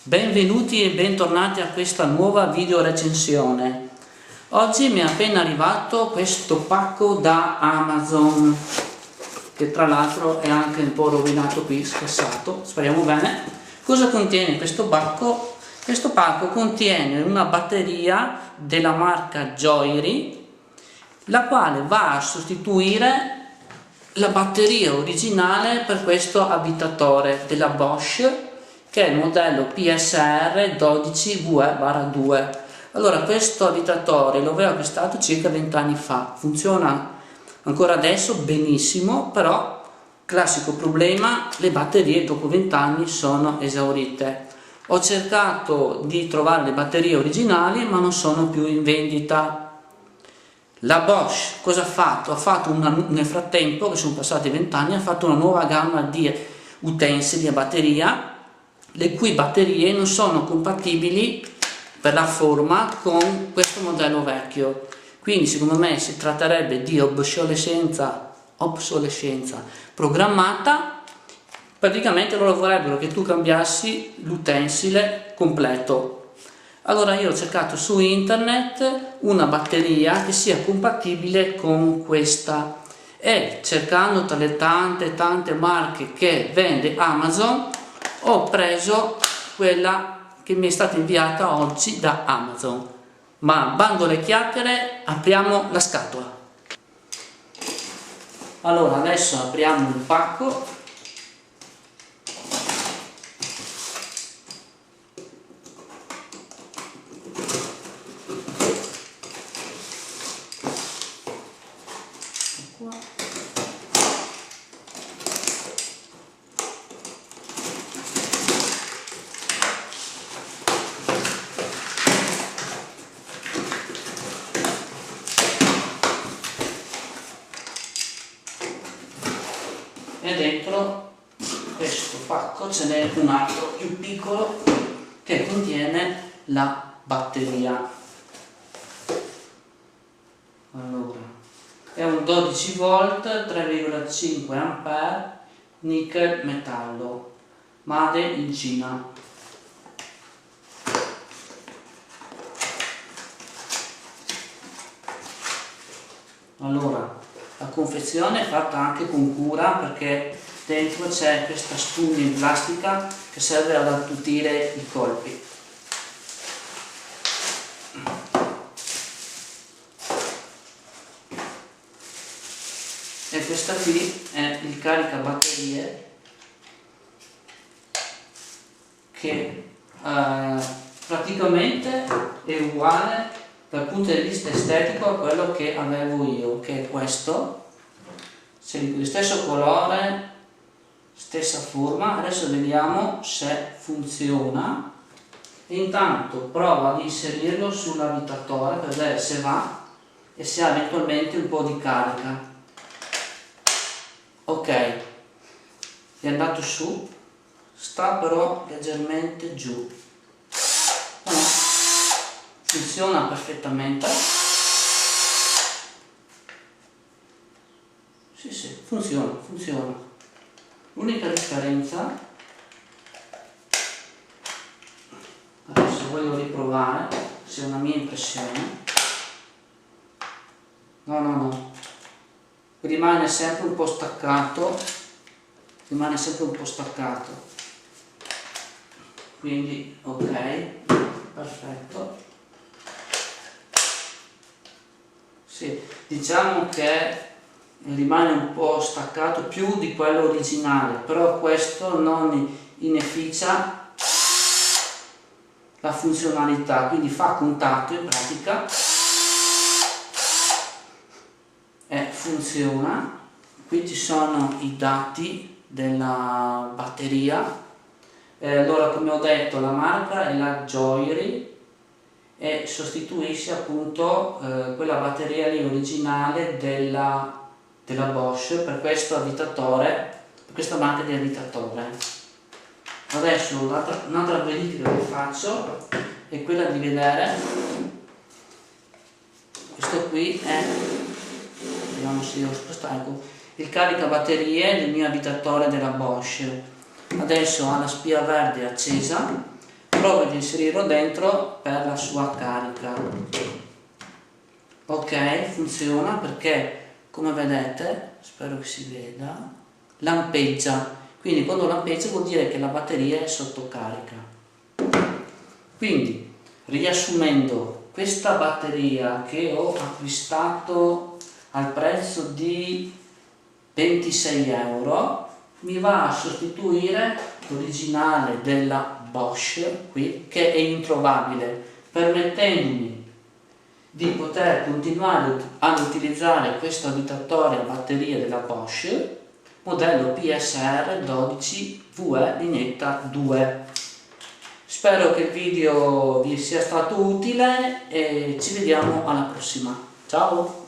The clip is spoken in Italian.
Benvenuti e bentornati a questa nuova video recensione. Oggi mi è appena arrivato questo pacco da Amazon, che tra l'altro è anche un po' rovinato qui, scassato, speriamo bene. Cosa contiene questo pacco? Questo pacco contiene una batteria della marca Joiry, la quale va a sostituire la batteria originale per questo abitatore della Bosch, che è il modello PSR 12VE/2. Allora, questo abitatore lo avevo acquistato circa 20 anni fa, funziona ancora adesso benissimo, però classico problema, le batterie dopo 20 anni sono esaurite. Ho cercato di trovare le batterie originali ma non sono più in vendita. La Bosch cosa ha fatto? Nel frattempo, che sono passati 20 anni, ha fatto una nuova gamma di utensili a batteria, le cui batterie non sono compatibili per la forma con questo modello vecchio. Quindi secondo me si tratterebbe di obsolescenza programmata. Praticamente loro vorrebbero che tu cambiassi l'utensile completo. Allora io ho cercato su internet una batteria che sia compatibile con questa, e cercando tra le tante marche che vende Amazon ho preso quella che mi è stata inviata oggi da Amazon. Ma bando le chiacchiere, apriamo la scatola. Allora adesso apriamo il pacco. E dentro questo pacco ce n'è un altro più piccolo che contiene la batteria. Allora, è un 12 volt 3,5 ampere nickel metallo, made in Cina. Allora, la confezione è fatta anche con cura, perché dentro c'è questa spugna in plastica che serve ad attutire i colpi. E questa qui è il caricabatterie che praticamente è uguale dal punto di vista estetico a quello che avevo io, che è questo, lo stesso colore, stessa forma. Adesso vediamo se funziona. Intanto provo ad inserirlo sull'abitatore per vedere se va e se ha eventualmente un po' di carica. Ok, è andato su, sta però leggermente giù. Funziona perfettamente. Sì, funziona. L'unica differenza, adesso voglio riprovare se è una mia impressione. No, rimane sempre un po' staccato, quindi ok, perfetto. Sì, diciamo che rimane un po' staccato più di quello originale, però questo non inefficia la funzionalità, quindi fa contatto in pratica e funziona. Qui ci sono i dati della batteria. Allora, come ho detto, la marca è la Joiry e sostituisce appunto quella batteria lì originale della Bosch per questo abitatore, per questa marca di abitatore. Adesso un'altra verifica che faccio è quella di vedere, questo qui è, vediamo se io spostato, il caricabatterie del mio abitatore della Bosch. Adesso ha la spia verde accesa, provo di inserirlo dentro per la sua carica. Ok, funziona perché come vedete, spero che si veda, lampeggia, quindi quando lampeggia vuol dire che la batteria è sotto carica. Quindi riassumendo, questa batteria che ho acquistato al prezzo di 26 euro mi va a sostituire l'originale della Bosch qui, che è introvabile, permettendomi di poter continuare ad utilizzare questo abitatore a batteria della Bosch modello PSR 12 VE lineetta 2. Spero che il video vi sia stato utile e ci vediamo alla prossima. Ciao!